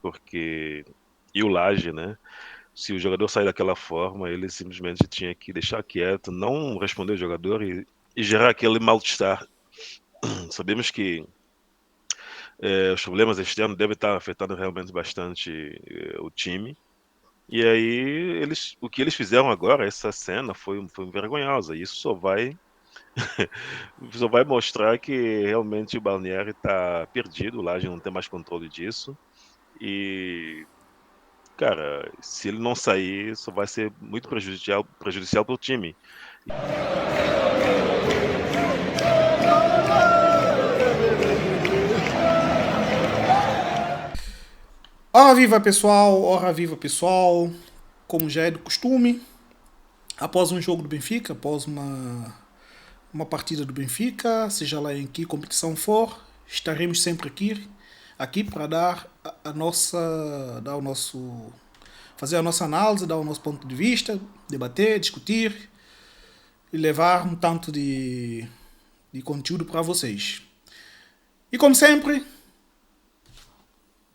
porque e o Laje, né? Se o jogador sair daquela forma, ele simplesmente tinha que deixar quieto, não responder o jogador e gerar aquele mal-estar. Sabemos que os problemas este ano devem estar afetando realmente bastante o time. E aí, o que eles fizeram agora, essa cena, foi vergonhosa. E isso só vai mostrar que realmente o Balneário está perdido, lá a gente não tem mais controle disso. E, cara, se ele não sair, só vai ser muito prejudicial para o time. Ora viva pessoal, como já é do costume, após um jogo do Benfica, após uma partida do Benfica, seja lá em que competição for, estaremos sempre aqui para dar o nosso, fazer a nossa análise, dar o nosso ponto de vista, debater, discutir e levar um tanto de conteúdo para vocês. E como sempre,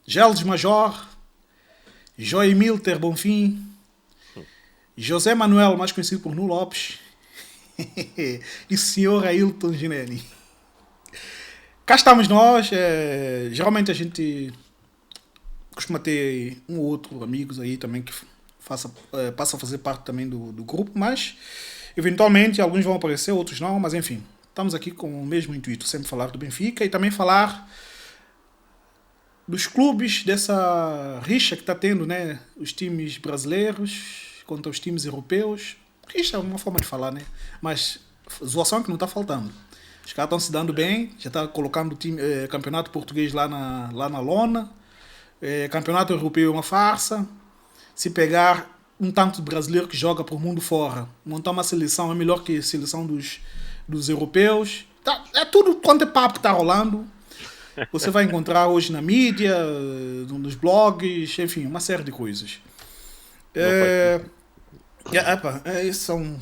Geles Major, Joemil Ter Bonfim, José Manuel, mais conhecido por Nu Lopes, e senhor Ailton Ginelli. Cá estamos nós, geralmente a gente costuma ter um ou outro amigos aí também que passa a fazer parte também do grupo, mas eventualmente alguns vão aparecer, outros não, mas enfim, estamos aqui com o mesmo intuito, sempre falar do Benfica e também falar dos clubes, dessa rixa que está tendo, né? Os times brasileiros contra os times europeus. Rixa é uma forma de falar, né? Mas zoação é que não está faltando. Os caras estão se dando bem, já está colocando o time, campeonato português lá na lona. Campeonato europeu é uma farsa. Se pegar um tanto de brasileiro que joga para o mundo fora, montar uma seleção é melhor que a seleção dos europeus. Tá, é tudo quanto é papo que está rolando. Você vai encontrar hoje na mídia, nos blogs, enfim, uma série de coisas. Não faz É, sentido.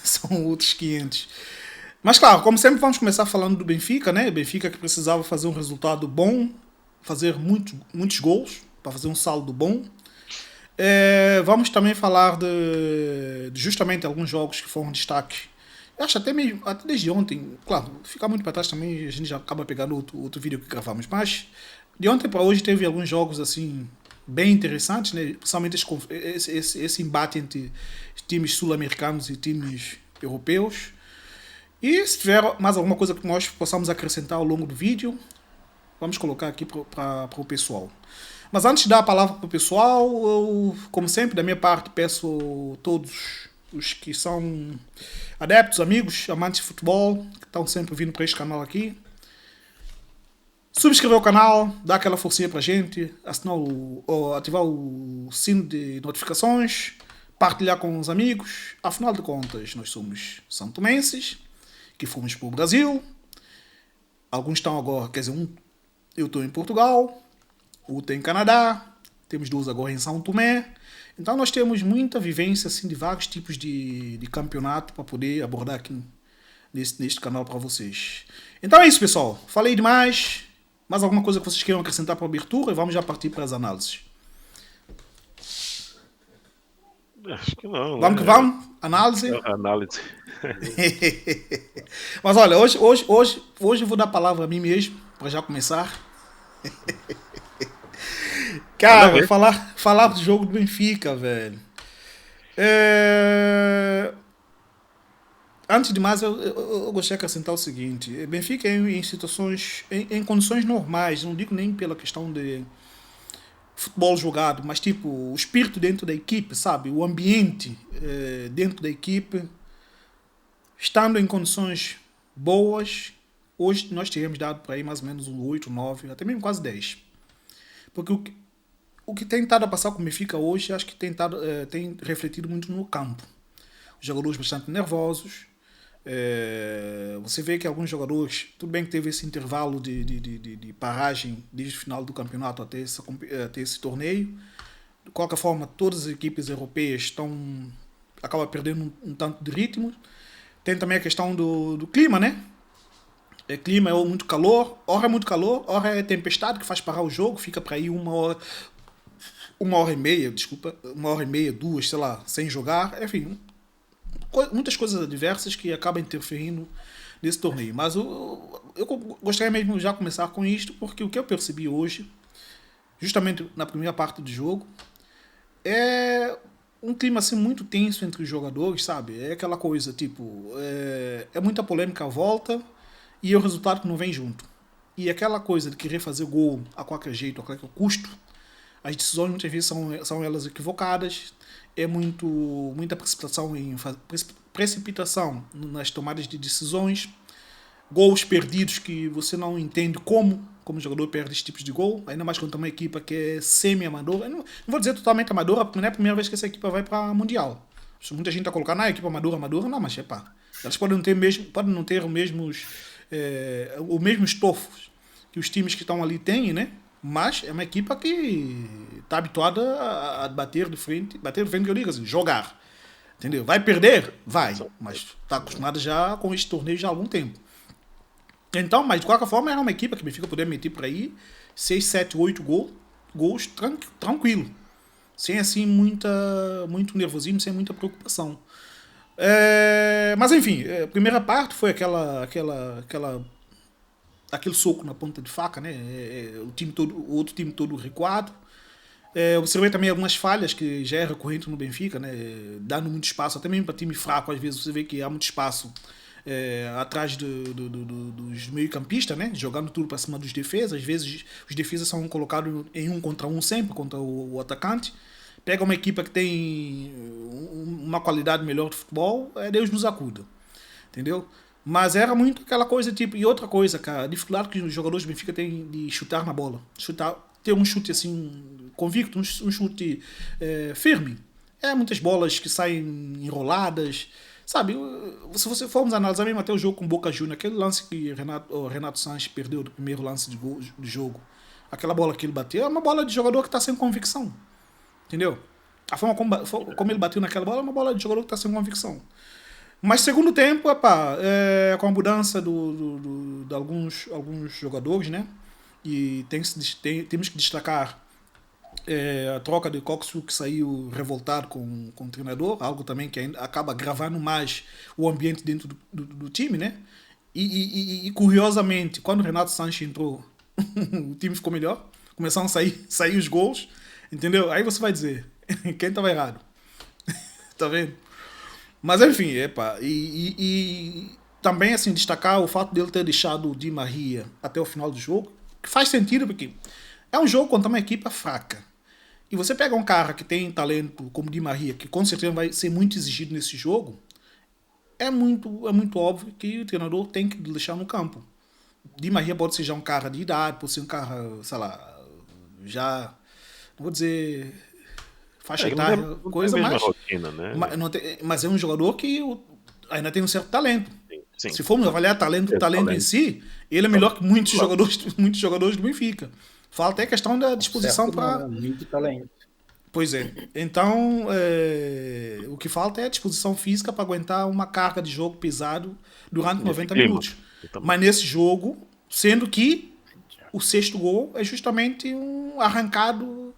são outros 500. Mas claro, como sempre vamos começar falando do Benfica, né? Benfica que precisava fazer um resultado bom, fazer muitos gols, para fazer um saldo bom. Vamos também falar de justamente alguns jogos que foram destaque. Eu acho até mesmo, até desde ontem, claro, ficar muito para trás também a gente já acaba pegando outro vídeo que gravamos, mas de ontem para hoje teve alguns jogos assim bem interessantes, né? Principalmente esse embate entre times sul-americanos e times europeus. E se tiver mais alguma coisa que nós possamos acrescentar ao longo do vídeo, vamos colocar aqui para o pessoal. Mas antes de dar a palavra para o pessoal, eu, como sempre, da minha parte, peço a todos os que são adeptos, amigos, amantes de futebol, que estão sempre vindo para este canal aqui, subscrever o canal, dar aquela forcinha para a gente, ou ativar o sino de notificações, partilhar com os amigos. Afinal de contas, nós somos santomenses, que fomos para o Brasil. Alguns estão agora, quer dizer, eu estou em Portugal, outro em Canadá, temos duas agora em São Tomé. Então nós temos muita vivência assim, de vários tipos de campeonato para poder abordar aqui neste canal para vocês. Então é isso, pessoal. Falei demais. Mais alguma coisa que vocês queiram acrescentar para a abertura? E vamos já partir para as análises. Acho que não, Vamos que né? vamos. Análise. Análise. Mas olha, hoje eu vou dar a palavra a mim mesmo, para já começar. Manda Cara, ver. falar do jogo do Benfica, velho. É... Antes de mais, eu gostaria de acrescentar o seguinte: Benfica em situações, em condições normais, não digo nem pela questão de futebol jogado, mas tipo o espírito dentro da equipe, sabe? O ambiente dentro da equipe, estando em condições boas, hoje nós teríamos dado para aí mais ou menos um 8, 9, até mesmo quase 10. Porque o que tem estado a passar com o Benfica hoje, acho que tem refletido muito no campo. Os jogadores bastante nervosos. Você vê que alguns jogadores, tudo bem que teve esse intervalo de paragem desde o final do campeonato até esse torneio. De qualquer forma, todas as equipes europeias acabam perdendo um tanto de ritmo. Tem também a questão do clima, né? Clima é muito calor, ora é tempestade que faz parar o jogo, fica para aí uma hora, uma hora e meia, desculpa, uma hora e meia, duas, sei lá, sem jogar, enfim, muitas coisas adversas que acabam interferindo nesse torneio. Mas eu gostaria mesmo já começar com isto, porque o que eu percebi hoje, justamente na primeira parte do jogo, é um clima assim muito tenso entre os jogadores, sabe? É aquela coisa, tipo, é muita polêmica à volta e o resultado que não vem junto. E aquela coisa de querer fazer gol a qualquer jeito, a qualquer custo, as decisões muitas vezes são elas equivocadas, é muita precipitação nas tomadas de decisões, gols perdidos que você não entende como o jogador perde esse tipo de gol, ainda mais quando tem uma equipa que é semi-amadora. Não vou dizer totalmente amadora, porque não é a primeira vez que essa equipa vai para Mundial. Muita gente está colocando, equipa amadora, amadora, não, mas é pá. Elas podem não ter o mesmo estofo que os times que estão ali têm, né? Mas é uma equipa que está habituada a bater de frente que eu digo assim, jogar. Entendeu? Vai perder? Vai. Mas está acostumada já com este torneio já há algum tempo. Então, mas de qualquer forma, era uma equipe que o Benfica poderia meter por aí 6 7 8 gols tranquilo. Sem assim muito nervosismo, sem muita preocupação. Mas enfim, a primeira parte foi aquele soco na ponta de faca, né? O outro time todo recuado. Observei também algumas falhas que já é recorrente no Benfica, né? Dando muito espaço, até mesmo para time fraco, às vezes você vê que há muito espaço atrás dos meio-campistas, né? Jogando tudo para cima dos defesas. Às vezes os defesas são colocados em um contra um sempre, contra o atacante. Pega uma equipa que tem uma qualidade melhor de futebol, Deus nos acuda. Entendeu? Mas era muito aquela coisa, tipo, e outra coisa, cara, a dificuldade que os jogadores do Benfica têm de chutar na bola. Ter um chute assim, convicto, um chute firme. Muitas bolas que saem enroladas. Sabe, se você formos analisar mesmo até o jogo com o Boca Juniors, aquele lance que o Renato Sanches perdeu do primeiro lance de jogo, aquela bola que ele bateu, é uma bola de jogador que está sem convicção. Entendeu? A forma como ele bateu naquela bola é uma bola de jogador que está sem convicção. Mas segundo tempo, com a mudança de alguns jogadores, né? E temos que destacar a troca de Coxu, que saiu revoltado com o treinador, algo também que ainda acaba agravando mais o ambiente dentro do time, né? E curiosamente, quando o Renato Sanches entrou, o time ficou melhor, começaram a sair os gols, entendeu? Aí você vai dizer, quem estava errado? Tá vendo? Mas enfim, e também assim destacar o fato dele ter deixado o Di Maria até o final do jogo, que faz sentido porque é um jogo contra uma equipa fraca. E você pega um cara que tem talento como Di Maria, que com certeza vai ser muito exigido nesse jogo, é muito óbvio que o treinador tem que deixar no campo. Di Maria pode ser já um cara de idade, pode ser um cara, sei lá, já, não vou dizer faixa etária, não tem a coisa, mesma mas, rotina, né? mas é um jogador que ainda tem um certo talento. Sim. Se formos avaliar talento em si, ele é melhor que muitos jogadores do Benfica. Fala até a questão da disposição Certo, não, para. muito talento. Pois é. Então, o que falta é a disposição física para aguentar uma carga de jogo pesado durante 90 minutos. Mas nesse jogo, sendo que o sexto gol é justamente um arrancado.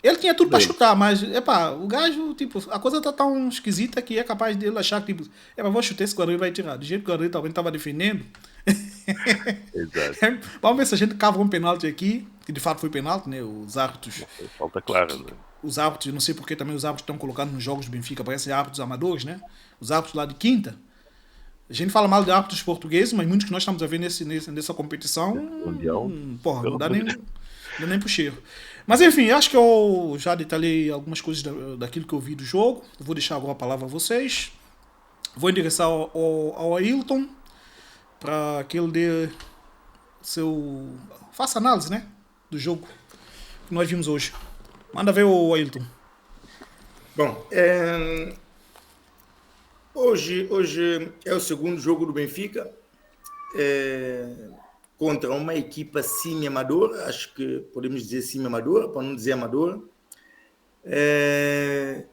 Ele tinha tudo para chutar, mas, o gajo, tipo, a coisa tá tão esquisita que é capaz dele achar que, tipo, vou chutar esse Guarani vai tirar. Do jeito que o Guarani também estava defendendo. Exato. Vamos ver se a gente cava um penalti aqui, que de fato foi penalti, né? Os árbitros. Falta clara, né? Os árbitros, não sei porque também os árbitros estão colocando nos jogos do Benfica, parecem árbitros amadores, né? Os árbitros lá de quinta. A gente fala mal de árbitros portugueses, mas muitos que nós estamos a ver nessa competição. Mundial. Porra, não dá nem pro cheiro. Mas enfim, acho que eu já detalhei algumas coisas daquilo que eu vi do jogo. Eu vou deixar agora a palavra a vocês. Vou endereçar ao Ailton para que ele dê faça análise, né? Do jogo que nós vimos hoje. Manda ver o Ailton. Bom, hoje é o segundo jogo do Benfica contra uma equipa semi-amadora, acho que podemos dizer semi-amadora, para não dizer amadora.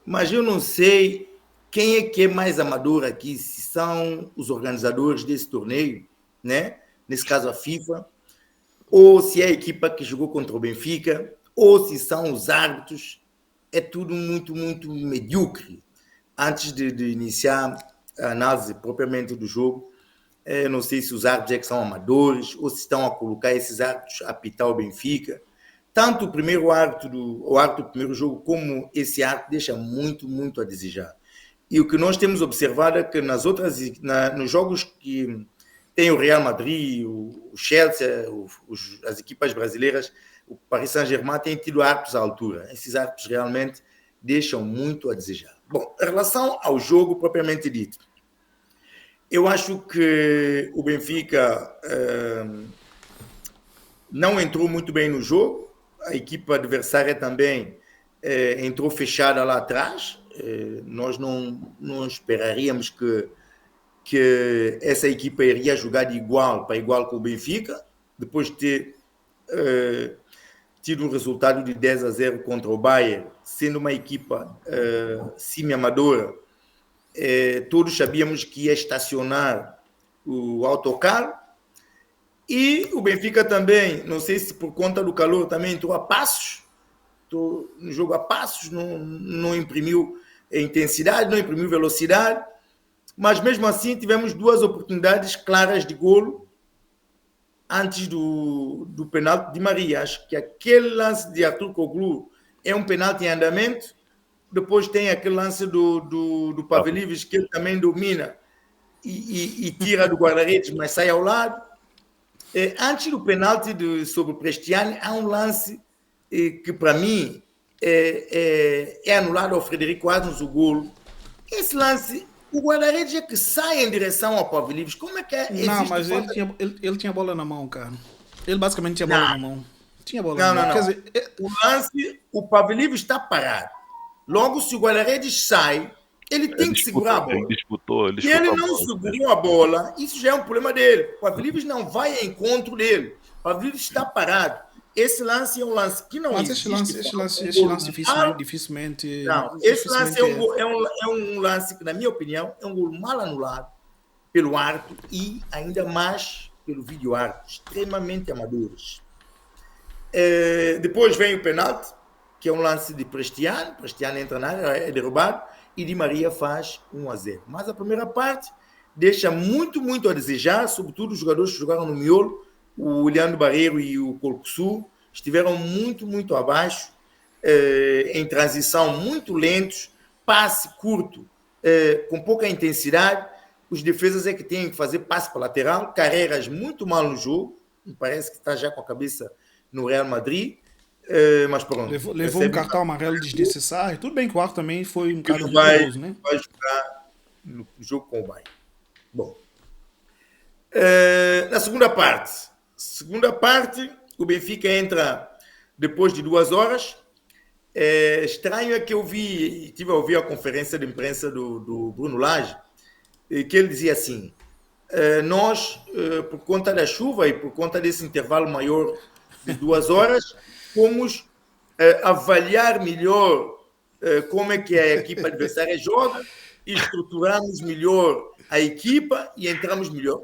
Mas eu não sei quem é que é mais amador aqui, se são os organizadores desse torneio, né? Nesse caso a FIFA, ou se é a equipa que jogou contra o Benfica, ou se são os árbitros, é tudo muito, muito medíocre. Antes de iniciar a análise propriamente do jogo, não sei se os árbitros é que são amadores ou se estão a colocar esses árbitros a apitar o Benfica. Tanto o primeiro árbitro do primeiro jogo como esse árbitro deixa muito, muito a desejar. E o que nós temos observado é que nos jogos que tem o Real Madrid, o Chelsea, as equipas brasileiras, o Paris Saint-Germain tem tido árbitros à altura. Esses árbitros realmente deixam muito a desejar. Bom, em relação ao jogo propriamente dito, eu acho que o Benfica não entrou muito bem no jogo. A equipa adversária também entrou fechada lá atrás. Nós não esperaríamos que essa equipa iria jogar de igual para igual com o Benfica, depois de ter tido um resultado de 10-0 contra o Bayern, sendo uma equipa semi-amadora. Todos sabíamos que ia estacionar o autocarro, e o Benfica também, não sei se por conta do calor, também entrou a passos, no jogo a passos, não imprimiu intensidade, não imprimiu velocidade, mas mesmo assim tivemos 2 oportunidades claras de golo antes do penalti de Maria. Acho que aquele lance de Arthur Koglu é um penalti em andamento. Depois tem aquele lance do Pavelives, que ele também domina e tira do guarda-redes, mas sai ao lado. Antes do penalti sobre o Prestiani, há um lance que, para mim, é anulado ao Frederico Asnos, o golo. Esse lance, o guarda-redes é que sai em direção ao Pavelives. Como é que é? Não, mas ele tinha bola na mão, cara. Ele basicamente tinha bola na mão. Tinha bola na mão. Não. Quer dizer, o lance, o Pavelives está parado. Logo, se o guarda-redes sai, ele tem que segurar a bola. Ele disputou e ele não segurou a bola, isso já é um problema dele. O Pavelives não vai ao encontro dele. O Pavelives está parado. Esse lance é um lance que não mas existe. Esse lance dificilmente... Não, esse lance é um lance que, na minha opinião, é um gol mal anulado pelo árbitro e ainda mais pelo vídeo árbitro, extremamente amadores. Depois vem o penalti, que é um lance de Prestiani entra na área, é derrubado, e Di Maria faz 1-0. Mas a primeira parte deixa muito, muito a desejar, sobretudo os jogadores que jogaram no miolo. O Leandro Barreiro e o Colcusu estiveram muito, muito abaixo, em transição, muito lentos, passe curto, com pouca intensidade. Os defesas é que têm que fazer passe para lateral, Carreras muito mal no jogo, me parece que está já com a cabeça no Real Madrid, mas pronto. Levou um cartão amarelo desnecessário. Tudo bem que o Arco também foi um bocado rigoroso, né? Vai jogar no jogo com o Bayern. Bom, na segunda parte, o Benfica entra depois de 2 horas. Estranho é que eu tive a ouvir a conferência de imprensa do Bruno Lage, que ele dizia assim: nós, por conta da chuva e por conta desse intervalo maior de 2 horas, fomos avaliar melhor como é que a equipa adversária joga, e estruturamos melhor a equipa e entramos melhor.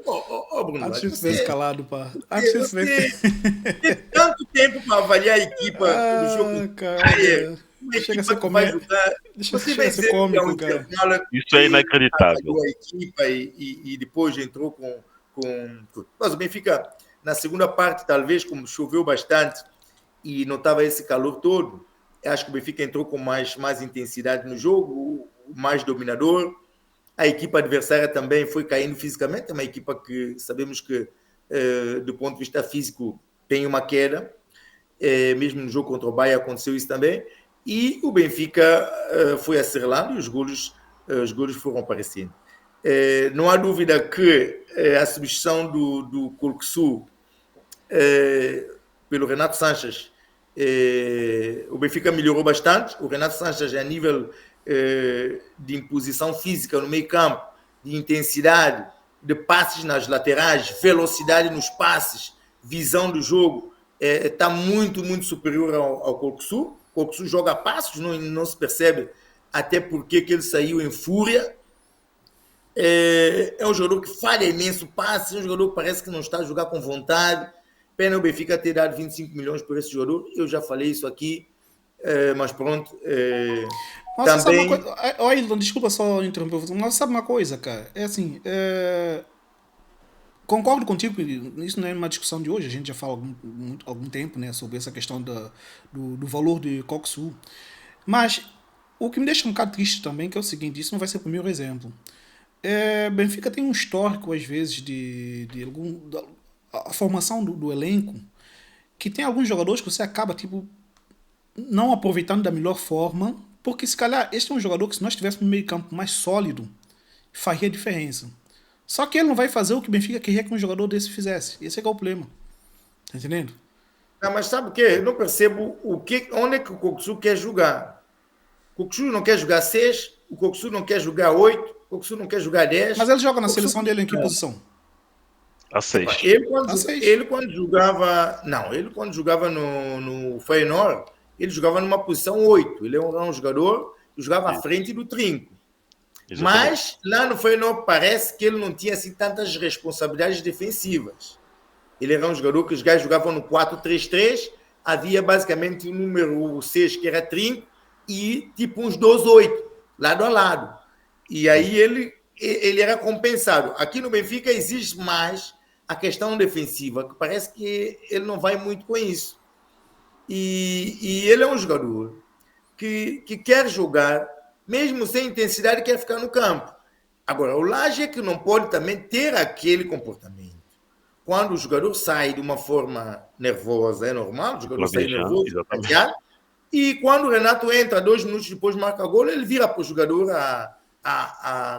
Bruno, antes de ser escalado, pá. Tem tanto tempo para avaliar a equipa do jogo. Cara, chega a ser cômico. Chega a ser cômico, cara. Isso é inacreditável. A equipa e depois entrou com... Mas o Benfica, na segunda parte, talvez, como choveu bastante e não estava esse calor todo, acho que o Benfica entrou com mais intensidade no jogo, mais dominador. A equipa adversária também foi caindo fisicamente. É uma equipa que sabemos que, do ponto de vista físico, tem uma queda. Mesmo no jogo contra o Bahia aconteceu isso também. E o Benfica foi acerlando e os golos foram aparecendo. Não há dúvida que a substituição do Colcusu pelo Renato Sanches, o Benfica melhorou bastante. O Renato Sanches, a nível de imposição física no meio campo, de intensidade, de passes nas laterais, velocidade nos passes, visão do jogo, está muito, muito superior ao Colcusu. O Colcusu joga passos, não se percebe até porque que ele saiu em fúria. É um jogador que falha imenso passe, é um jogador que parece que não está a jogar com vontade. Pena o Benfica ter dado 25 milhões por esse jogador. Eu já falei isso aqui, mas pronto. Mas você sabe uma Também. coisa. Ailton, desculpa só interromper você, mas você sabe uma coisa, cara? É assim. Concordo contigo que isso não é uma discussão de hoje, a gente já fala há algum tempo, né, sobre essa questão do valor de Coxu. Mas o que me deixa um bocado triste também, que é o seguinte, isso não vai ser o primeiro exemplo. Benfica tem um histórico, às vezes, de algum. A formação do elenco, que tem alguns jogadores que você acaba, tipo, não aproveitando da melhor forma, porque se calhar este é um jogador que se nós tivéssemos um meio campo mais sólido, faria diferença. Só que ele não vai fazer o que o Benfica queria que um jogador desse fizesse. Esse é que é o problema. Tá entendendo? Não, mas sabe o quê? Eu não percebo onde é que o Coxu quer jogar. O Coxu não quer jogar 6, o Coxu não quer jogar 8, o Coxu não quer jogar Mas 10. ele joga na O Coxu seleção dele em que posição? A 6. A 6. ele quando jogava. Não, ele quando jogava no Feyenoord, ele jogava numa posição 8. Ele era um jogador que jogava à frente do trinco. Exatamente. Mas lá no Feyenoord parece que ele não tinha assim tantas responsabilidades defensivas. Ele era um jogador que os gajos jogavam no 4-3-3, havia basicamente o número 6 que era trinco e tipo uns 2-8, lado a lado. E aí ele era compensado. Aqui no Benfica existe mais a questão defensiva, que parece que ele não vai muito com isso. E ele é um jogador que quer jogar, mesmo sem intensidade, quer ficar no campo. Agora, o Laje é que não pode também ter aquele comportamento. Quando o jogador sai de uma forma nervosa, é normal, o jogador sai Lavejando, nervoso, exatamente. chateado, e quando o Renato entra 2 minutos depois marca gol, ele vira para o jogador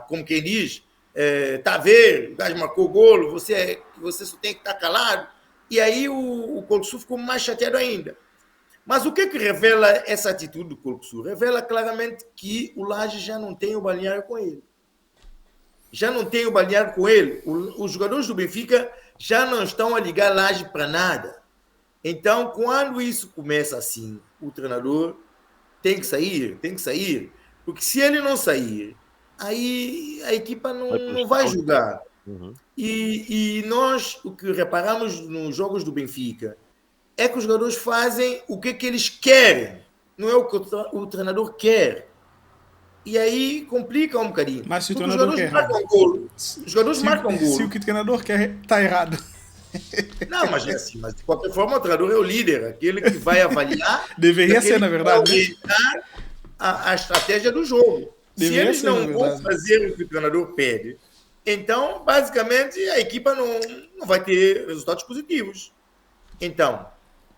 como quem diz, tá a ver, o gajo marcou gol, você só tem que estar calado. E aí o Colsu ficou mais chateado ainda. Mas o que revela essa atitude do Colsu? Revela claramente que o Laje já não tem o balneário com ele. Já não tem o balneário com ele. Os jogadores do Benfica já não estão a ligar Laje para nada. Então, quando isso começa assim, o treinador tem que sair, porque se ele não sair, aí a equipa Vai não vai prejudicar o jogo. jogar. Uhum. E nós, o que reparamos nos jogos do Benfica, é que os jogadores fazem o que eles querem, não é o que o treinador quer. E aí complica um bocadinho. Mas se o Porque os treinador quer jogadores errado. marcam golo. Os jogadores Se, marcam se o golo. que o treinador quer tá errado. Não, mas é assim, mas de qualquer forma o treinador é o líder, aquele que vai avaliar, Deveria ser, aquele na que vai verdade, né? orientar a estratégia do jogo. Se Deveria eles ser, na não vão verdade. fazer o que o treinador pede, então, basicamente, a equipa não vai ter resultados positivos. Então,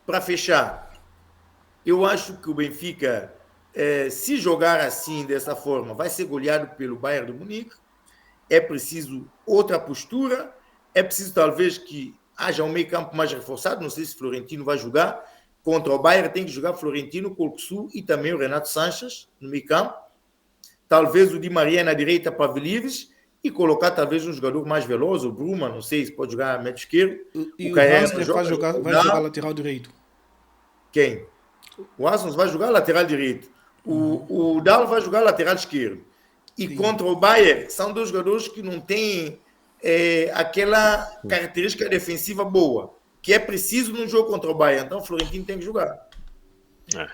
para fechar, eu acho que o Benfica, se jogar assim, dessa forma, vai ser goleado pelo Bayern de Munique. É preciso outra postura, é preciso talvez que haja um meio campo mais reforçado, não sei se Florentino vai jogar, contra o Bayern tem que jogar Florentino, Colcosu e também o Renato Sanches no meio campo, talvez o Di Maria na direita para Velives e colocar talvez um jogador mais veloz, o Bruma, não sei se pode jogar médio esquerdo, E o o Caé não Hansler joga, vai jogar lateral direito. quem? O Asons vai jogar lateral direito, o Dal vai jogar lateral esquerdo. E Sim. contra o Bayern, são dois jogadores que não têm aquela característica defensiva boa, que é preciso num jogo contra o Bayern. Então o Florentino tem que jogar.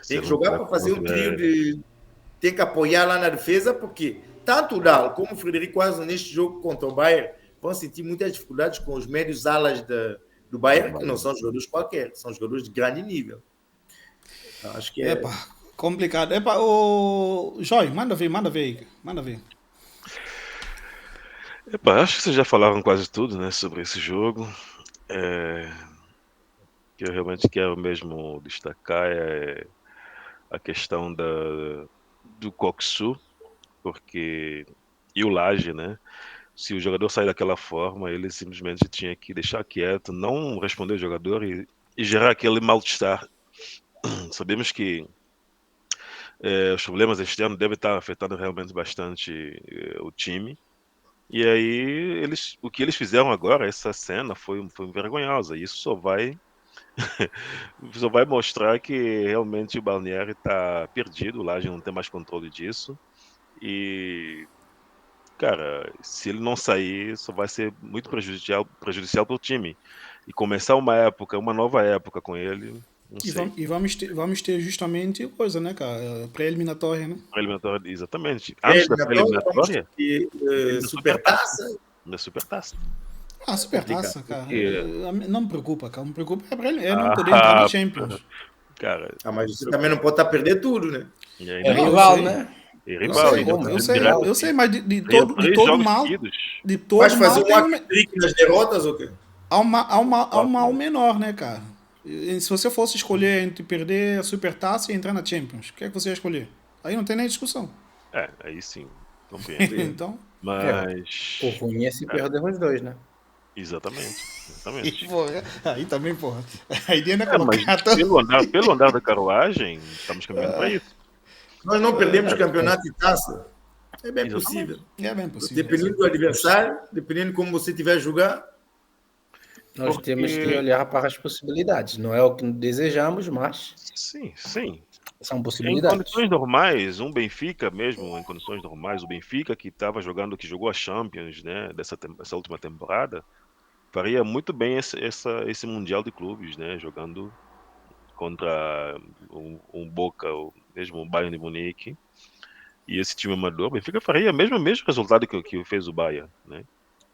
Tem que jogar para fazer um trio de. Tem que apoiar lá na defesa, porque tanto o Dal como o Frederico Asson neste jogo contra o Bayern vão sentir muitas dificuldades com os médios alas do Bayern, que não são jogadores qualquer, são jogadores de grande nível. Então, acho que é. Epa, complicado. Epa, o Joy, manda ver aí. Manda ver. Epa, acho que vocês já falaram quase tudo, né, sobre esse jogo. Que eu realmente quero mesmo destacar é a questão do Coxu, porque e o Laje, né? Se o jogador sair daquela forma, ele simplesmente tinha que deixar quieto, não responder o jogador e gerar aquele mal-estar. Sabemos que os problemas externos devem estar afetando realmente bastante o time. E aí, o que eles fizeram agora, essa cena, foi vergonhosa. E isso só vai mostrar que realmente o Balneário está perdido, o Laje não tem mais controle disso. E, cara, se ele não sair, só vai ser muito prejudicial para o time. e começar uma nova época com ele, não E, sei. vamos ter justamente coisa, né, cara? Pré-eliminatória, né? Pré-eliminatória, exatamente. Antes da Eliminatória, vamos pré-eliminatória, ter tem a Supertaça. Supertaça. Da Supertaça. Ah, É complicado. supertaça, cara. Porque, Não me preocupa, cara. Me preocupa é não poder entrar na Champions. cara, Ah, mas você também não pode estar a perder tudo, né? e É ainda Não, eu rival, sei. né? é Eu rival, sei, ainda Como? É eu fazer sei, rival. eu sei, mas de Ganha todo, de três todo jogos mal, seguidos. de Vais todo fazer mal um tem hat-trick nas derrotas ou quê? há um mal menor, né, cara? E se você fosse escolher entre perder a Supertaça e entrar na Champions, o que é que você ia escolher? Aí não tem nem discussão. Aí sim, compreendo. Então, Mas, O ruim é se cara, perder os dois, né? exatamente. porra, aí também, porra. A ideia não é Mas colocar tanto. pelo andar da carruagem, estamos caminhando para isso. Nós não perdemos campeonato e taça. É bem Exatamente. possível. É bem possível. Dependendo do adversário, dependendo de como você estiver a jogar. Nós Porque, temos que olhar para as possibilidades. Não é o que desejamos, mas sim. são Em possibilidades. condições normais, um Benfica mesmo, em condições normais, o Benfica que estava jogando, que jogou a Champions, né, dessa última temporada, faria muito bem esse Mundial de Clubes, né, jogando contra um Boca, mesmo o Bayern de Munique, e esse time amador, o Benfica faria mesmo resultado que fez o Bayern, né,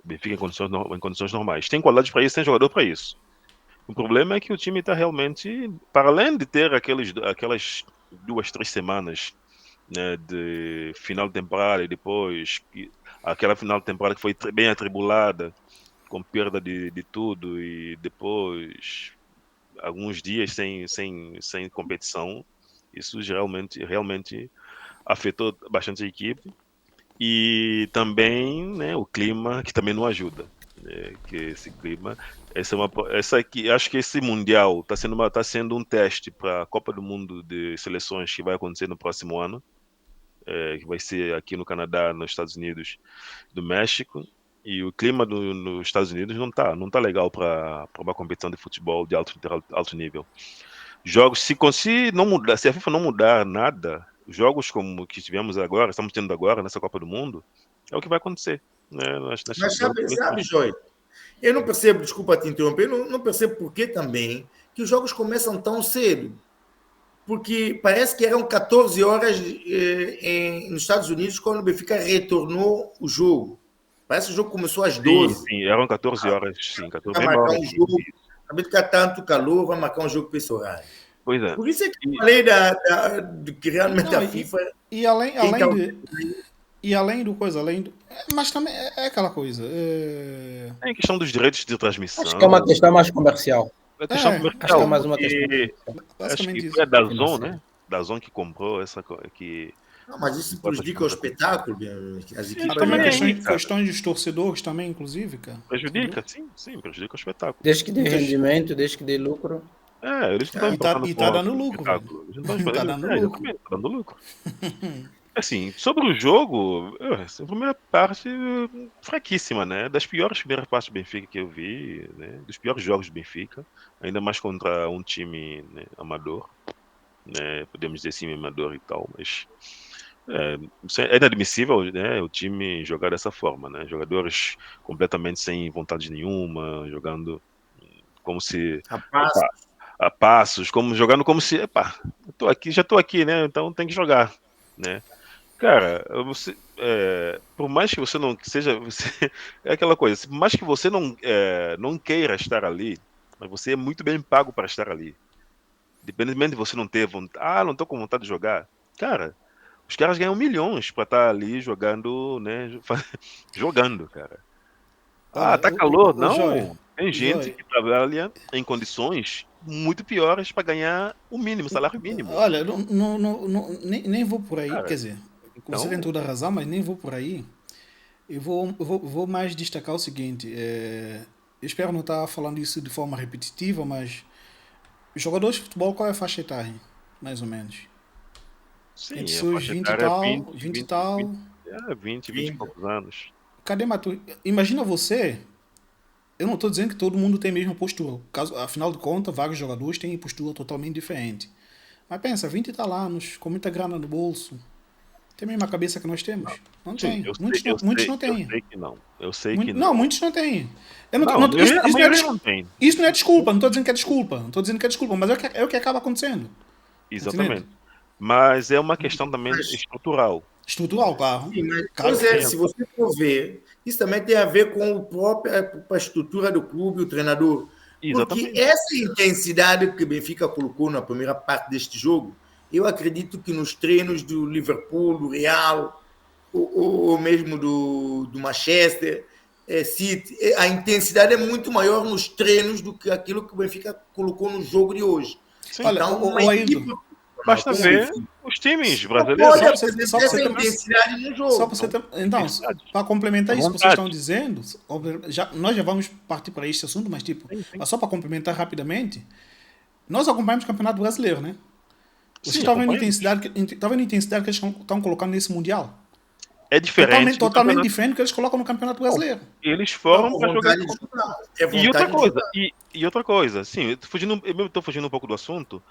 o Benfica em condições normais. Tem qualidade para isso, tem jogador para isso. O problema é que o time está realmente, para além de ter aquelas 2, 3 semanas, né, de final de temporada e depois aquela final de temporada que foi bem atribulada, com perda de tudo e depois alguns dias sem competição, isso realmente afetou bastante a equipe e também, né, o clima que também não ajuda, né, que esse clima essa aqui, acho que esse mundial está sendo um teste para a Copa do Mundo de seleções que vai acontecer no próximo ano, que vai ser aqui no Canadá, nos Estados Unidos, do México. E o clima nos Estados Unidos não tá legal para uma competição de futebol de alto nível. Jogos, se não mudar, se a FIFA não mudar nada, jogos como que estamos tendo agora nessa Copa do Mundo, é o que vai acontecer, né? Mas sabe, Joy, eu não percebo, desculpa te interromper, eu não percebo por que também que os jogos começam tão cedo. Porque parece que eram 14 horas nos Estados Unidos quando o Benfica retornou o jogo. Parece que o jogo começou às 12. Sim, eram 14 horas, sim, 14 Vai bem marcar horas. um jogo, acabei de ficar tanto calor, vai marcar um jogo para esse horário. Pois é. Por isso é que eu falei de que realmente a FIFA. E além do coisa, mas também é aquela coisa. É questão dos direitos de transmissão. Acho que é uma questão mais comercial. É questão Acho que comercial, é mais uma porque questão. acho Basicamente que isso. foi a Dazon, Financeiro. né? Dazon que comprou que Não, mas isso prejudica o espetáculo. As Sim, equipes. também Também cara. questões dos torcedores também, inclusive, cara. prejudica, sim, prejudica o espetáculo. Desde que dê rendimento, desde que dê lucro. Eles não estão E tá dando lucro, velho. Eles não estão Tá dando lucro. exatamente, tá dando lucro. Assim, sobre o jogo, essa primeira parte fraquíssima, né? Das piores primeiras partes do Benfica que eu vi, né? Dos piores jogos do Benfica, ainda mais contra um time, né, amador, né? Podemos dizer assim, amador e tal, mas é inadmissível, né? O time jogar dessa forma, né? Jogadores completamente sem vontade nenhuma, jogando como se Rapaz, a passos, jogando como se, já tô aqui, né? Então tem que jogar, né? Cara, por mais que você não seja, é aquela coisa, por mais que você não queira estar ali, mas você é muito bem pago para estar ali. Independentemente de você não ter vontade, não tô com vontade de jogar. Cara, os caras ganham milhões para estar ali jogando, né? Jogando, cara. Olha, Tá calor? Joy, Não. Tem gente que trabalha em condições muito piores para ganhar o mínimo, salário mínimo. Olha, nem vou por aí, Cara, quer dizer, então, você tem toda a razão, mas nem vou por aí. Eu vou mais destacar o seguinte, eu espero não estar falando isso de forma repetitiva, mas os jogadores de futebol, qual é a faixa etária, mais ou menos? sim, Entre a seus faixa 20 e etária é tal, 20, 20 e 20, tal. 20, 20 e poucos anos. Cadê Imagina você, eu não estou dizendo que todo mundo tem a mesma postura, afinal de contas, vários jogadores têm postura totalmente diferente. Mas pensa, 20 e tal anos, com muita grana no bolso, Tem a mesma cabeça que nós temos? Não Sim, tem. Muitos não têm. eu sei que não. Eu sei que Não, não. muitos não têm. Eu Não, não- isso, a isso não é maioria não tem. isso não é desculpa, não estou dizendo que é desculpa. Não estou dizendo que é desculpa, mas é o que acaba acontecendo. Exatamente. Mas é uma questão também Mas- estrutural. Estrutural, claro. Sim, mas, Claro pois que é, tem. se você for ver, isso também tem a ver com a estrutura do clube, o treinador. Porque Exatamente. essa intensidade que o Benfica colocou na primeira parte deste jogo, eu acredito que nos treinos do Liverpool, do Real, ou mesmo do Manchester City, a intensidade é muito maior nos treinos do que aquilo que o Benfica colocou no jogo de hoje. Sim. Olha, Então, uma Ailton, equipe Basta como ver Benfica os times não brasileiros. pode Só pra apresentar você essa ter- intensidade no só jogo. para você ter, então, Verdade. para complementar À isso que vocês vontade. estão dizendo, nós já vamos partir para este assunto, mas Sim, sim. mas só para complementar rapidamente, nós acompanhamos o Campeonato Brasileiro, né? Vocês Sim, estão vendo a acompanhamos. intensidade que eles estão colocando nesse Mundial? É diferente. Totalmente diferente do que eles colocam no Campeonato Brasileiro. Eles Não, foram com para jogar. vontade de jogar. É E outra vontade de coisa, jogar. e outra coisa, sim, eu estou fugindo um pouco do assunto.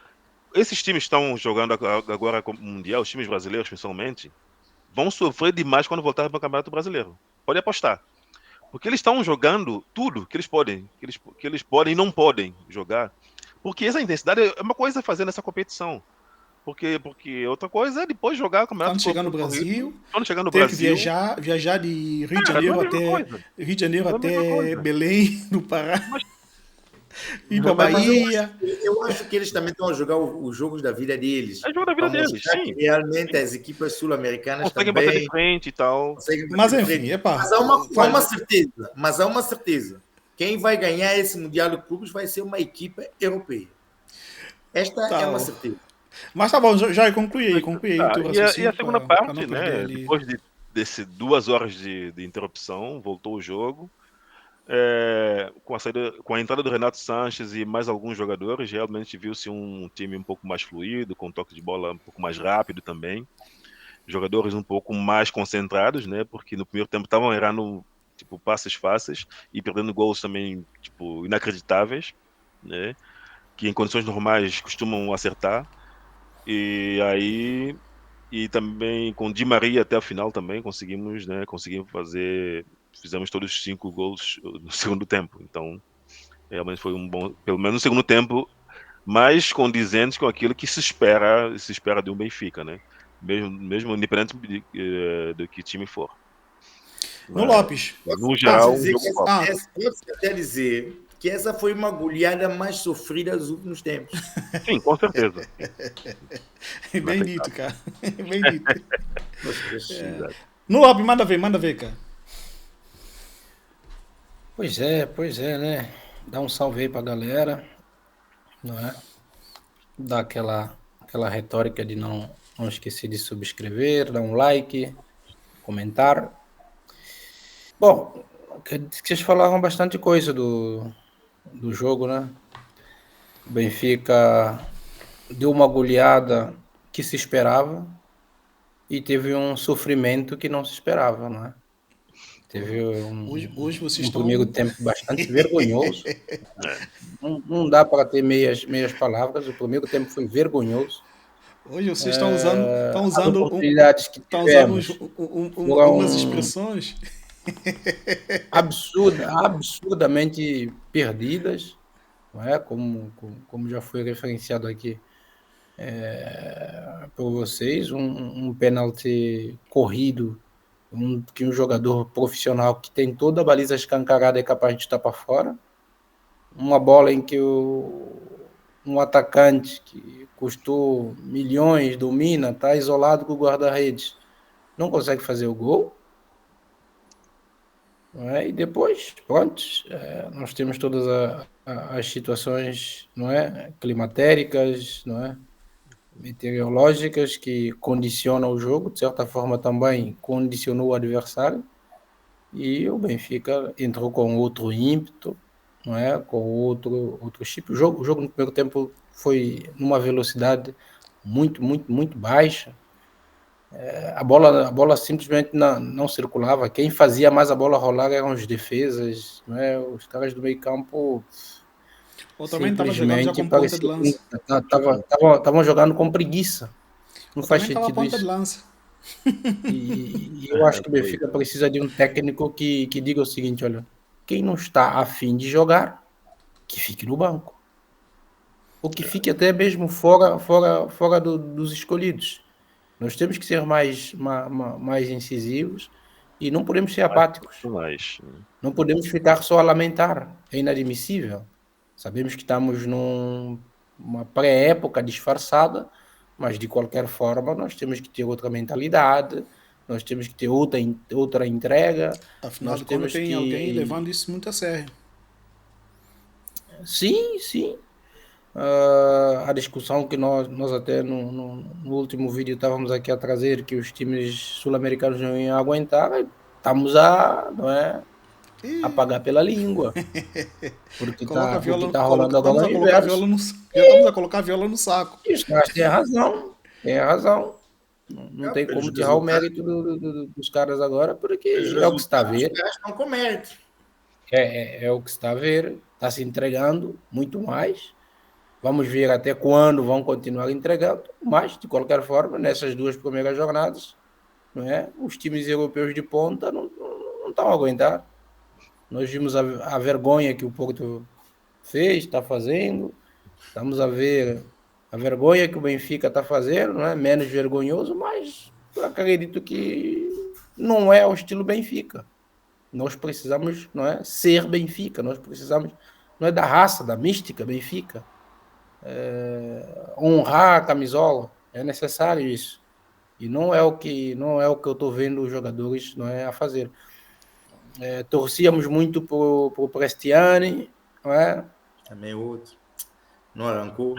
Esses times que estão jogando agora com o Mundial, os times brasileiros principalmente, vão sofrer demais quando voltarem para o Campeonato Brasileiro. Pode apostar. Porque eles estão jogando tudo que eles podem, que eles podem e não podem jogar. Porque essa intensidade é uma coisa fazer nessa competição. Porque outra coisa é depois jogar o Campeonato Quando chegar no corrido. Brasil, Quando chegar no ter que Brasil, viajar de Rio de cara, não é Janeiro a mesma coisa. Não é a mesma até coisa. Belém, no Pará, Mas- ir para Mas Bahia. eu acho que eles também estão a jogar os jogos da vida deles. É jogo da vida Para deles, mostrar sim. que realmente as equipes sul-americanas Conseguem bater de também frente e tal. conseguem bater Mas de enfim, frente. epá, Mas há uma certeza. Mas há uma certeza. Quem vai ganhar esse Mundial de Clubes vai ser uma equipe europeia. Esta tá, é uma certeza. mas tá bom, já conclui aí o Tá, teu e a raciocínio segunda para não parte, perder né? ali. Depois desse 2 horas de interrupção, voltou o jogo. Com a entrada do Renato Sanches e mais alguns jogadores, realmente viu-se um time um pouco mais fluido, com toque de bola um pouco mais rápido também. Jogadores um pouco mais concentrados, né? Porque no primeiro tempo estavam errando tipo passes fáceis e perdendo gols também tipo inacreditáveis, né? Que em condições normais costumam acertar. E também com Di Maria até a final também conseguimos, né? Fizemos todos os 5 gols no segundo tempo. Então, realmente foi um bom, pelo menos no segundo tempo, mais condizente com aquilo que se espera de um Benfica, né? Mesmo independente do que time for. No Mas, Lopes. no Pode-se geral, um dizer jogo que top. pode-se até dizer que essa foi uma goleada mais sofrida dos últimos tempos. Sim, com certeza. Bem dito, cara. Bem dito. Exato. No Lopes, manda ver, cara. Pois é, né? Dá um salve aí pra galera, não é? Dá aquela retórica de não esquecer de subscrever, dar um like, comentar. Bom, que vocês falaram bastante coisa do jogo, né? O Benfica deu uma goleada que se esperava e teve um sofrimento que não se esperava, não é? Teve Hoje vocês um estão. primeiro tempo bastante vergonhoso. Não dá para ter meias palavras. O primeiro tempo foi vergonhoso. Hoje vocês estão usando. Estão As usando, oportunidades que estão usando tivemos umas foram expressões. absurdamente perdidas, não é? Como já foi referenciado aqui por vocês, um pênalti corrido, que um jogador profissional que tem toda a baliza escancarada é capaz de estar para fora, uma bola em que um atacante que custou milhões, domina, está isolado com o guarda-redes, não consegue fazer o gol. Não é? E depois, pronto, nós temos todas as situações, não é? Climatéricas, não é? Meteorológicas que condicionam o jogo, de certa forma também condicionou o adversário, e o Benfica entrou com outro ímpeto, não é? Com outro chip. O jogo no primeiro tempo foi numa velocidade muito baixa. A bola simplesmente não circulava. Quem fazia mais a bola rolar eram os defesas, não é? Os caras do meio campo Ou também estava jogando já simplesmente com ponta de lança. estavam jogando com preguiça. Não Ou faz também estava sentido ponta de isso. lança. E eu acho que o Benfica precisa de um técnico que diga o seguinte: olha, quem não está afim de jogar, que fique no banco. Ou que fique até mesmo fora dos escolhidos. Nós temos que ser mais incisivos e não podemos ser apáticos. Mas, Não podemos ficar só a lamentar. É inadmissível. Sabemos que estamos numa pré-época disfarçada, mas de qualquer forma nós temos que ter outra mentalidade, nós temos que ter outra entrega. Afinal Nós de contas, temos tem que... alguém levando isso muito a sério. Sim, sim. A discussão que nós até no último vídeo estávamos aqui a trazer, que os times sul-americanos não iam aguentar, estamos não é, a E pagar pela língua. Porque coloca a o que viola, está rolando estamos agora a é o colocar a inverso. viola no, já estamos a colocar a viola no saco. E os caras têm razão, tem razão. Não tem Pelos como tirar o resultados, mérito dos caras agora, porque pelos é o que se está a resultados, ver. os caras estão com mérito. É o que se está a ver. Está se entregando muito mais. Vamos ver até quando vão continuar entregando. Mas, de qualquer forma, nessas 2 primeiras jornadas, não é? Os times europeus de ponta não estão a aguentar. Nós vimos a vergonha que o Porto fez, está fazendo. Estamos a ver a vergonha que o Benfica está fazendo, não é? Menos vergonhoso, mas eu acredito que não é o estilo Benfica. Nós precisamos, não é, ser Benfica, nós precisamos, não é da raça, da mística Benfica. Honrar a camisola, é necessário isso. E não é o que eu estou vendo os jogadores, não é, a fazer. Torcíamos muito pro Prestiani, não é? Também outro. Não arrancou.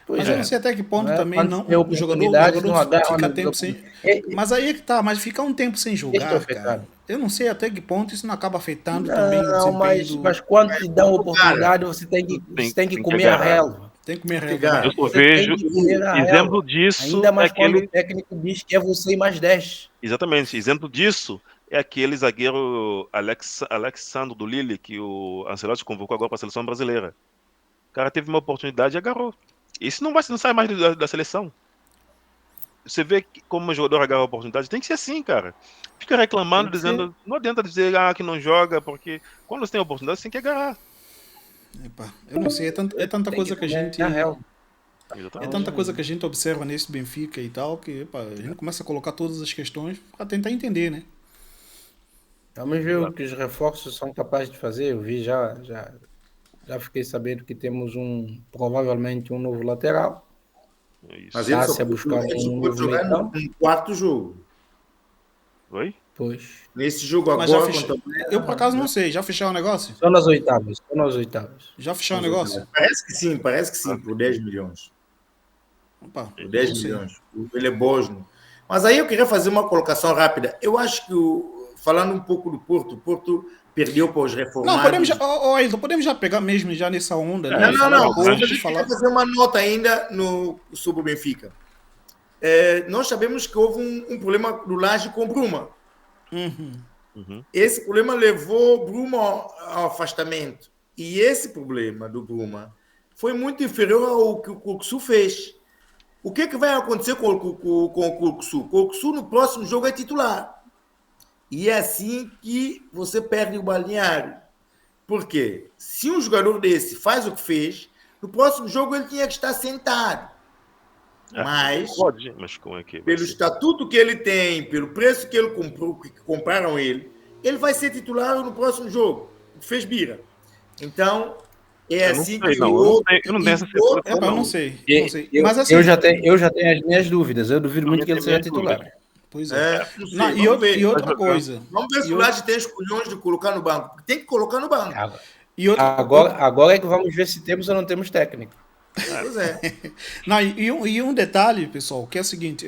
Pois Mas eu não sei até que ponto também Quando não, tem o oportunidades, não jogador agarra fica no tempo jogo. sem. Mas aí é que tá, mas ficar um tempo sem jogar, cara. Eu não sei até que ponto isso não acaba afetando também o Não, desempenho mas quando te dão oportunidade, você tem tem que que comer a agarrar. relva. Tem que comer Tem relva, que- né? Eu só Você tem vejo que comer a exemplo relva. disso Ainda é mais quando aquele. o técnico diz que é você e mais 10. Exatamente, exemplo disso é aquele zagueiro Alexandre do Lille, que o Ancelotti convocou agora para a seleção brasileira. O cara teve uma oportunidade e agarrou. Isso não sai mais da seleção. Você vê como o jogador agarra a oportunidade, tem que ser assim, cara. Fica reclamando, dizendo. Não adianta dizer que não joga, porque quando você tem a oportunidade, você tem que agarrar. Epa, eu não sei, é tanta Tem coisa que que a comer gente. a relva. É Exatamente. tanta coisa que a gente observa nesse Benfica e tal, que epa, a gente começa a colocar todas as questões para tentar entender, né? Vamos ver o que os reforços são capazes de fazer. Eu vi já fiquei sabendo que temos provavelmente um novo lateral. É isso. Mas ele só Está-se a buscar ele só um pode novo jogar leitão. no quarto jogo. Oi? Pois. Nesse jogo Mas já agora, fechou. contra o Eu por acaso não sei, já fechou o negócio? Só nas oitavas. Só nas oitavas. Já fechou o negócio? Parece que sim, por 10 milhões. Opa, Por 10 não sei. milhões. Ele é bosno. Mas aí eu queria fazer uma colocação rápida. Eu acho que, falando um pouco do Porto, o Porto perdeu para os reformados. Não, podemos já, Ailton, podemos já pegar mesmo já nessa onda, né? Não. Pouco, Eu queria fazer uma nota ainda sobre o Benfica. Nós sabemos que houve um problema do Laje com o Bruma. Uhum. Esse problema levou o Bruma ao afastamento. E esse problema do Bruma foi muito inferior ao que o Cuxu fez. O que vai acontecer com o Cuxu? O Cuxu no próximo jogo é titular. E é assim que você perde o balneário. Por quê? Se um jogador desse faz o que fez, no próximo jogo ele tinha que estar sentado. Mas, Pode, mas como é que vai pelo ser? estatuto que ele tem, pelo preço que ele comprou, que compraram ele vai ser titular no próximo jogo. Fez bira. Então, é Eu não assim sei, que não. o outro. Eu não tenho essa certeza. Epa, eu não sei. Não sei. Eu, Mas assim. eu já tenho as minhas dúvidas. Eu duvido muito que ele tenho seja minhas titular. Pois é. Não sei, Não, vamos ver. e outra coisa. Vamos ver se E o Laje tem os culhões de colocar no banco. Tem que colocar no banco. Agora é que vamos ver se temos ou não temos técnico. Pois é. Não, e um detalhe, pessoal, que é o seguinte: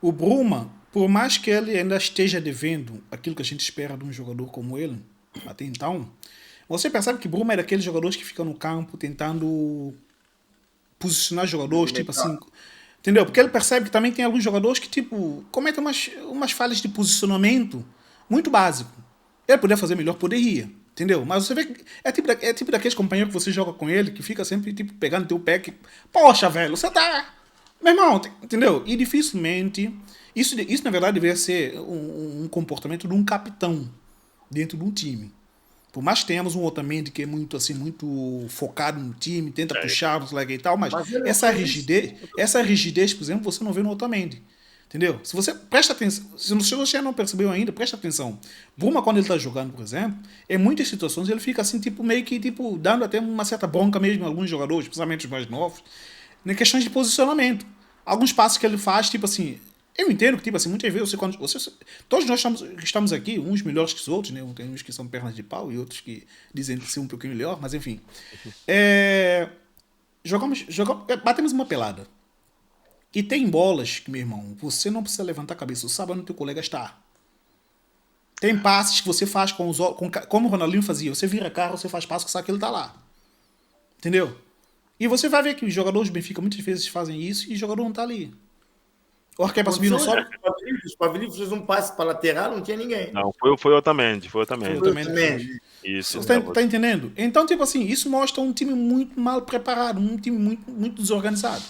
o Bruma, por mais que ele ainda esteja devendo aquilo que a gente espera de um jogador como ele, até então, você percebe que Bruma é daqueles jogadores que ficam no campo tentando posicionar jogadores, tipo assim. Entendeu? Porque ele percebe que também tem alguns jogadores que, tipo, cometem umas falhas de posicionamento muito básico. Ele poderia fazer melhor, poderia. Entendeu? Mas você vê que é tipo daqueles companheiros que você joga com ele, que fica sempre, tipo, pegando teu pé que... Poxa, velho, você tá Meu irmão, entendeu? E dificilmente. Isso na verdade deveria ser um comportamento de um capitão dentro de um time. Por mais que tenhamos um Otamendi que é muito assim, muito focado no time, tenta puxar, não sei lá e tal, mas Mas ele não essa faz isso. rigidez, por exemplo, você não vê no Otamendi. Entendeu? Se você presta atenção, se você não percebeu ainda, presta atenção. Bruma, quando ele está jogando, por exemplo, em muitas situações ele fica assim, tipo, meio que tipo, dando até uma certa bronca mesmo a alguns jogadores, principalmente os mais novos, em questões de posicionamento. Alguns passos que ele faz, tipo assim, eu entendo que, tipo assim, muitas vezes todos nós estamos aqui, uns melhores que os outros, né? Tem uns que são pernas de pau e outros que dizem ser um pouquinho melhor, mas enfim. É, batemos uma pelada. E tem bolas que, meu irmão, você não precisa levantar a cabeça, você sabe onde teu colega está. Tem passes que você faz como o Ronaldinho fazia. Você vira carro, você faz passo que sabe que ele está lá. Entendeu? E você vai ver que os jogadores do Benfica muitas vezes fazem isso e o jogador não está ali. Ou quer para subir, não sobe? O Pavlidis fez um passe para lateral, não tinha ninguém. Não, foi o Otamendi. Foi o Otamendi. Isso. Você tá entendendo? Então, tipo assim, isso mostra um time muito mal preparado, um time muito desorganizado.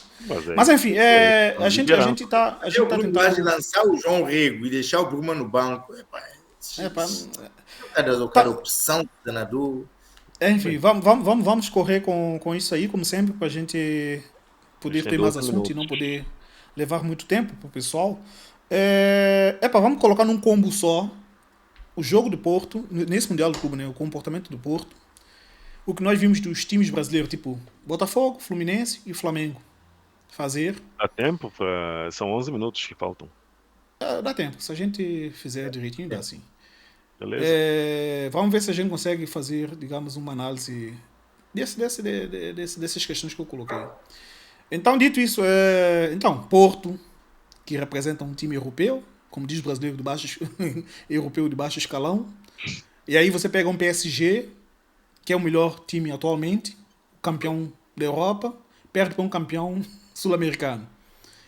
Mas enfim, a gente tá tentando lançar o João Rego e deixar o Bruma no banco. Cada opção do treinador. Enfim, vamos correr com isso aí, como sempre, para a gente poder ter mais assunto e não poder levar muito tempo pro pessoal. Vamos colocar num combo só o jogo do Porto, nesse Mundial do Clube, né? O comportamento do Porto. O que nós vimos dos times brasileiros, tipo Botafogo, Fluminense e Flamengo fazer. Dá tempo? São 11 minutos que faltam. Dá tempo. Se a gente fizer direitinho, dá sim. Beleza. Vamos ver se a gente consegue fazer, digamos, uma análise dessas questões que eu coloquei. Então, dito isso, Porto, que representa um time europeu, como diz o brasileiro, europeu de baixo escalão. E aí você pega um PSG, que é o melhor time atualmente, campeão da Europa, perde para um campeão sul-americano.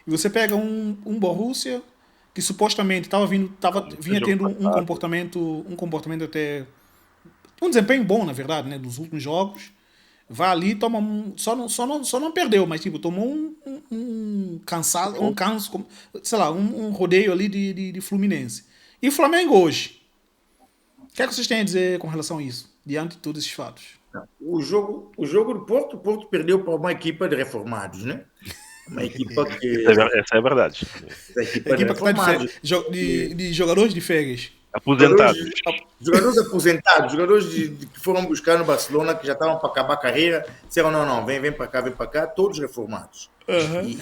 E você pega um Borussia, que supostamente vinha tendo um comportamento até... um desempenho bom, na verdade, né, dos últimos jogos. Vai ali, toma só não perdeu, mas tipo, tomou um rodeio ali de Fluminense. E o Flamengo hoje? O que é que vocês têm a dizer com relação a isso, diante de todos esses fatos? O jogo do Porto, o Porto perdeu para uma equipa de reformados, né? Uma equipa que... Essa é a verdade. A equipa que está de jogadores de férias. Aposentados. Jogadores aposentados, jogadores que foram buscar no Barcelona, que já estavam para acabar a carreira, disseram, não, vem para cá, todos reformados. Uhum.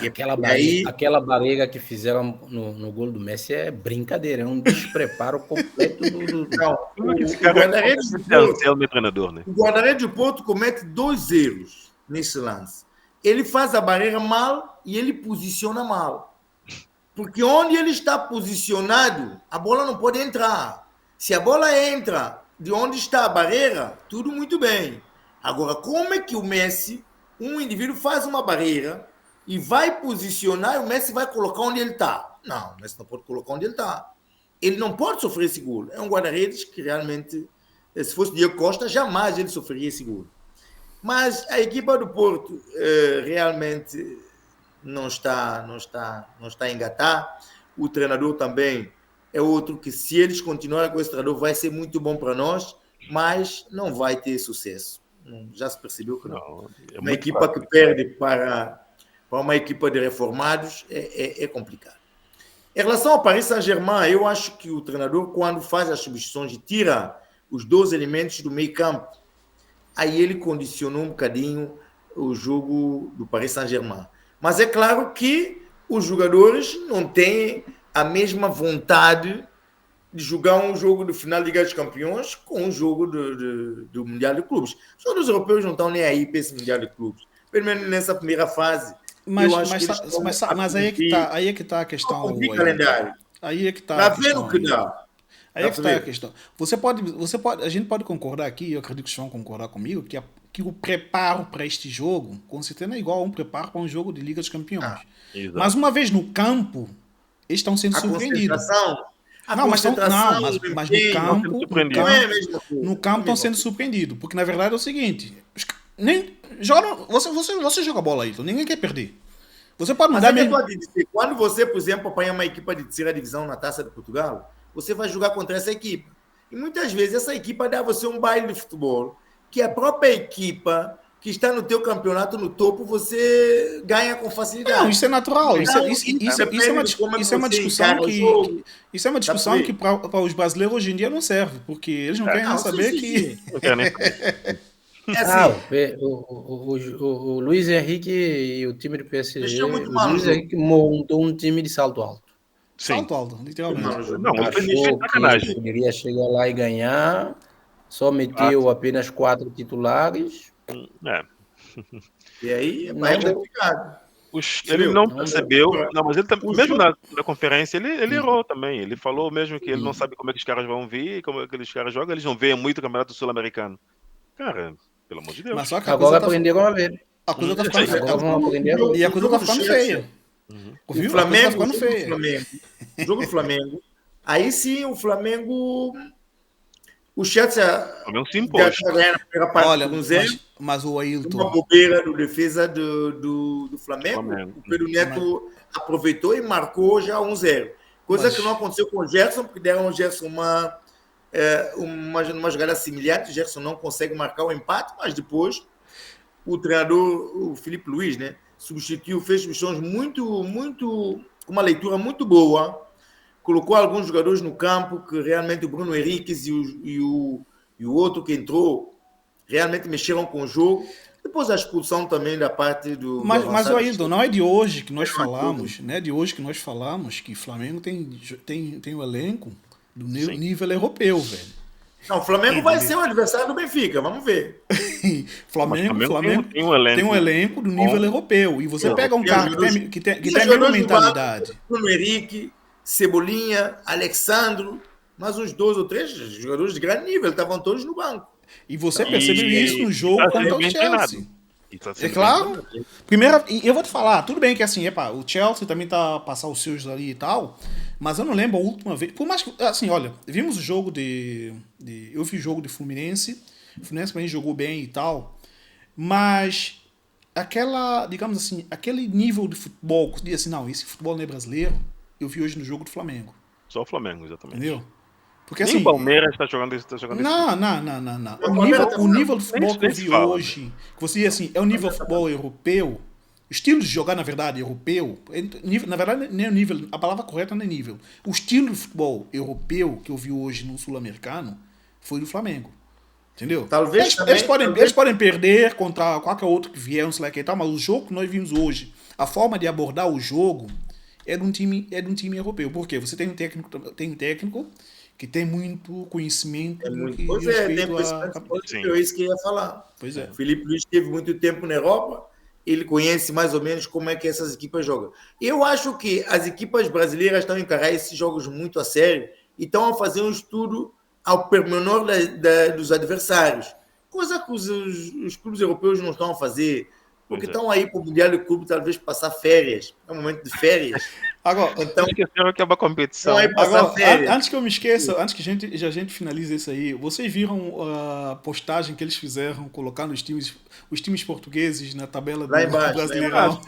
Aquela barriga que fizeram no gol do Messi é brincadeira, é um despreparo completo do... Não, o guarda-redes do Porto comete 2 erros nesse lance. Ele faz a barreira mal e ele posiciona mal. Porque onde ele está posicionado, a bola não pode entrar. Se a bola entra de onde está a barreira, tudo muito bem. Agora, como é que o Messi, um indivíduo faz uma barreira e vai posicionar e o Messi vai colocar onde ele está? Não, o Messi não pode colocar onde ele está. Ele não pode sofrer esse gol. É um guarda-redes que realmente, se fosse Diego Costa, jamais ele sofreria esse gol. Mas a equipa do Porto realmente... não está a engatar. O treinador também é outro que, se eles continuarem com esse treinador, vai ser muito bom para nós, mas não vai ter sucesso. Já se percebeu que não. Uma equipa que perde para uma equipa de reformados é complicado. Em relação ao Paris Saint-Germain, eu acho que o treinador, quando faz as substituições e tira os 2 elementos do meio campo, aí ele condicionou um bocadinho o jogo do Paris Saint-Germain. Mas é claro que os jogadores não têm a mesma vontade de jogar um jogo de final de Liga dos Campeões com um jogo do Mundial de Clubes. Os jogadores europeus não estão nem aí para esse Mundial de Clubes. Pelo menos nessa primeira fase. Mas aí é que está a questão. Aí é que está a questão. Aí é que está a questão. A gente pode concordar aqui, eu acredito que vocês vão concordar comigo, que o preparo para este jogo, com certeza, é igual a um preparo para um jogo de Liga dos Campeões. Mas uma vez no campo, eles estão sendo surpreendidos. Mas no campo estão sendo surpreendidos. Porque na verdade é o seguinte: você joga bola aí, então ninguém quer perder. Você pode Mas mudar é que eu mesmo. estou a dizer, quando você, por exemplo, apanha uma equipa de terceira divisão na Taça de Portugal, você vai jogar contra essa equipa. E muitas vezes essa equipa dá a você um baile de futebol, que a própria equipa que está no teu campeonato no topo, você ganha com facilidade. Não, isso é natural. Então, Isso é uma, depende de como isso é uma você discussão encara o jogo. isso é uma discussão que para os brasileiros hoje em dia não serve, porque eles não querem nem Não, saber sim, que. sim. Não quero nem saber. É Ah, assim, o Luiz Henrique e o time do PSG, mexeu muito o mal no Luiz jogo. Henrique montou um time de salto alto. Sim. Salto alto, literalmente. Não, ele fez Achou que sacanagem. poderia chegar lá e ganhar, só meteu apenas 4 titulares. É. E aí Não é deu. complicado. Ele viu? não Não percebeu. Não, mas ele O mesmo jogo- na conferência, ele errou também. Ele falou mesmo que ele não sabe como é que os caras vão vir, como é que os caras jogam, eles não veem muito o Campeonato Sul-Americano. Cara, pelo amor de Deus. Mas só que a Agora coisa tá, aprenderam a ver. a coisa tá ficando feia. Agora vão aprender a ver. E a coisa tá do ficando Chelsea, feia. O Viu? A coisa tá Flamengo, ficando o jogo do feia. Flamengo, o jogo do Flamengo. Aí sim, o Flamengo. O Chelsea O Flamengo se já impôs. está ganhando a primeira parte Olha, com 0. mas o Uma Ailton. bobeira do defesa do Flamengo. Flamengo. O Pedro Neto aproveitou e marcou já 1-0. Coisa Mas- que não aconteceu com o Gerson, porque deram ao Gerson uma jogada similar. O Gerson não consegue marcar o empate, mas depois o treinador, o Felipe Luiz, né, substituiu, fez substituições com uma leitura muito boa. Colocou alguns jogadores no campo, que realmente o Bruno Henriques e o outro que entrou realmente mexeram com o jogo. Depois a expulsão também da parte do Mas avançado. o Ailton, não é de hoje que nós falamos, né? De hoje que nós falamos que o Flamengo tem o elenco do nível europeu, velho. Não, o Flamengo vai ser o adversário do Benfica, vamos ver. Flamengo tem um elenco. tem um elenco do nível europeu. E você pega um cara que tem a mesma jogadores do banco, mentalidade. Bruno Henrique, Cebolinha, Alexandro, mais uns 2 ou 3 jogadores de grande nível, estavam todos no banco. E você percebeu isso no jogo tá contra sendo o bem Chelsea. treinado. E tá É sendo claro. E eu vou te falar, tudo bem que assim, o Chelsea também tá passando os seus ali e tal, mas eu não lembro a última vez. Por mais que, assim, olha, vimos o jogo eu vi o jogo de Fluminense. O Fluminense também jogou bem e tal, mas digamos assim, aquele nível de futebol, que diz assim, não, esse futebol não é brasileiro, eu vi hoje no jogo do Flamengo. Só o Flamengo, exatamente. Entendeu? Porque Nem assim. o Palmeiras está jogando esse. Não. O nível de futebol que eu vi hoje, que você diz assim, é o nível de futebol europeu, o estilo de jogar, na verdade, europeu, na verdade, nem o nível, a palavra correta não é nível. O estilo de futebol europeu que eu vi hoje no Sul-Americano foi do Flamengo. Entendeu? Talvez Eles podem perder contra qualquer outro que vier, não sei lá que tal, mas o jogo que nós vimos hoje, a forma de abordar o jogo é de um time europeu. Por quê? Você tem um técnico que tem muito conhecimento Pois é, tem conhecimento, é isso que eu ia falar. Pois é. O Felipe Luiz teve muito tempo na Europa, ele conhece mais ou menos como é que essas equipas jogam. Eu acho que as equipas brasileiras estão a encarar esses jogos muito a sério e estão a fazer um estudo ao pormenor dos adversários, coisa que os clubes europeus não estão a fazer, porque estão aí para o Mundial do Clube talvez passar férias, é um momento de férias. Agora, então, esqueceram que é uma competição. Antes que eu me esqueça, antes que a gente finalize isso aí, vocês viram a postagem que eles fizeram colocando os times portugueses na tabela do Brasileirão?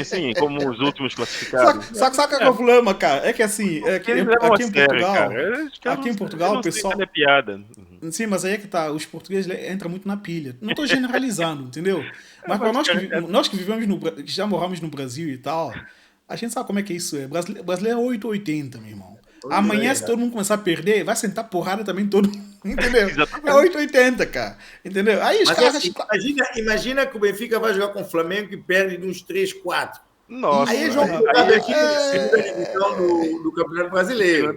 Sim, como os últimos classificados. Saca que é o problema, cara? É que assim, aqui em Portugal, o pessoal... É piada. Sim, mas aí é que tá, os portugueses entram muito na pilha. Não estou generalizando, entendeu? Mas para nós que vivemos que já moramos no Brasil e tal, a gente sabe como é que isso é. Brasileiro é 880, meu irmão. Amanhã, se todo mundo começar a perder, vai sentar porrada também todo mundo, entendeu? É 880, cara. Entendeu? Aí os caras... Assim, imagina que o Benfica vai jogar com o Flamengo e perde de uns 3, 4. Nossa. Aí eles vão colocar aqui na segunda divisão do Campeonato Brasileiro.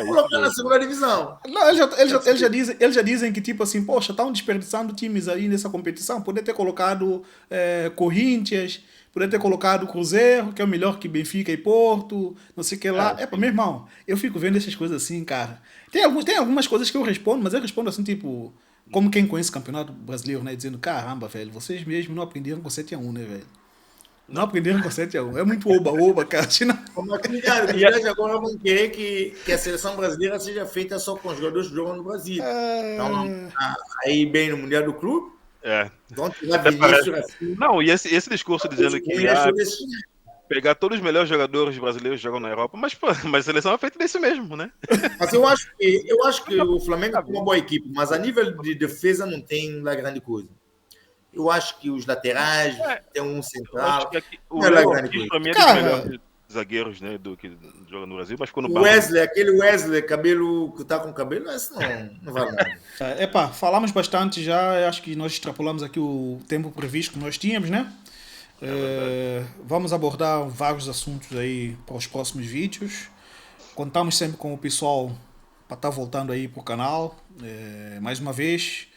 Colocar na segunda divisão. Não, eles já dizem que, tipo assim, poxa, estão desperdiçando times aí nessa competição. Poder ter colocado Corinthians, poder ter colocado Cruzeiro, que é o melhor que Benfica e Porto, não sei o que lá. Meu irmão, eu fico vendo essas coisas assim, cara. Tem algumas coisas que eu respondo, mas eu respondo assim, tipo, como quem conhece o Campeonato Brasileiro, né? Dizendo, caramba, velho, vocês mesmos não aprenderam com 7-1, né, velho? Não aprenderam com 7-1. É muito oba-oba, cara. Como agora vão querer que a seleção brasileira seja feita só com os jogadores que jogam no Brasil. Então, aí bem no Mundial do Clube. É. Então, Não, e esse discurso dizendo que pegar todos os melhores jogadores brasileiros que jogam na Europa, mas, pô, mas a seleção é feita disso mesmo, né? Mas eu acho que o Flamengo tem uma boa equipe, mas a nível de defesa não tem lá grande coisa. Eu acho que os laterais, tem um Eu acho central, que aqui, o não é lá Léo grande Ortiz, coisa. pra mim, é dos Cara, melhores zagueiros, né, do que joga no Brasil, mas quando O Wesley, aquele Wesley, cabelo que tá com cabelo, esse não vale nada. Epá, falamos bastante já, eu acho que nós extrapolamos aqui o tempo previsto que nós tínhamos, né? Vamos abordar vários assuntos aí para os próximos vídeos. Contamos sempre com o pessoal para estar voltando aí pro canal. Mais uma vez,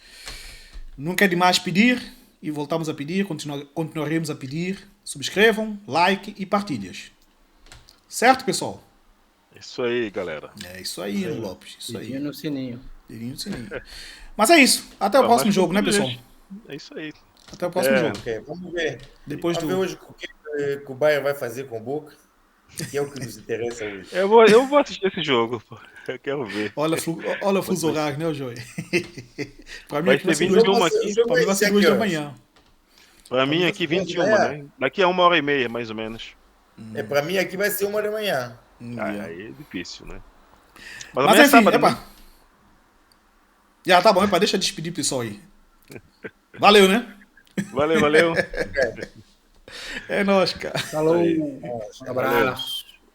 nunca é demais pedir e voltamos a pedir, continuaremos a pedir. Subscrevam, like e partilhas. Certo, pessoal? Isso aí, galera. É isso aí, Lopes. Isso aí. Dedinho no sininho. Dedinho no sininho. Mas é isso. Até o próximo Mas jogo, né, tudo pessoal? isso. É isso aí. Até o próximo É. jogo. Ok, vamos ver. Depois Vamos ver do. hoje o que o Bayern vai fazer com o Boca, que é o que nos interessa hoje. Eu vou assistir esse jogo, pô. Eu quero ver. Olha o fuso horário, né, Joey? Pra mim Vai aqui vai ser ser 21 duas, aqui. pra mim vai ser 2 da manhã. Pra mim Vamos aqui ver. 21, né? Daqui a 1h30, mais ou menos. Para mim aqui vai ser 1h da manhã. Aí é difícil, né? Mas amanhã é enfim, sábado, epa. né? Já tá bom, epa, deixa eu despedir o pessoal aí. Valeu, né? Valeu. É nóis, cara. Falou. Aí. Abraço.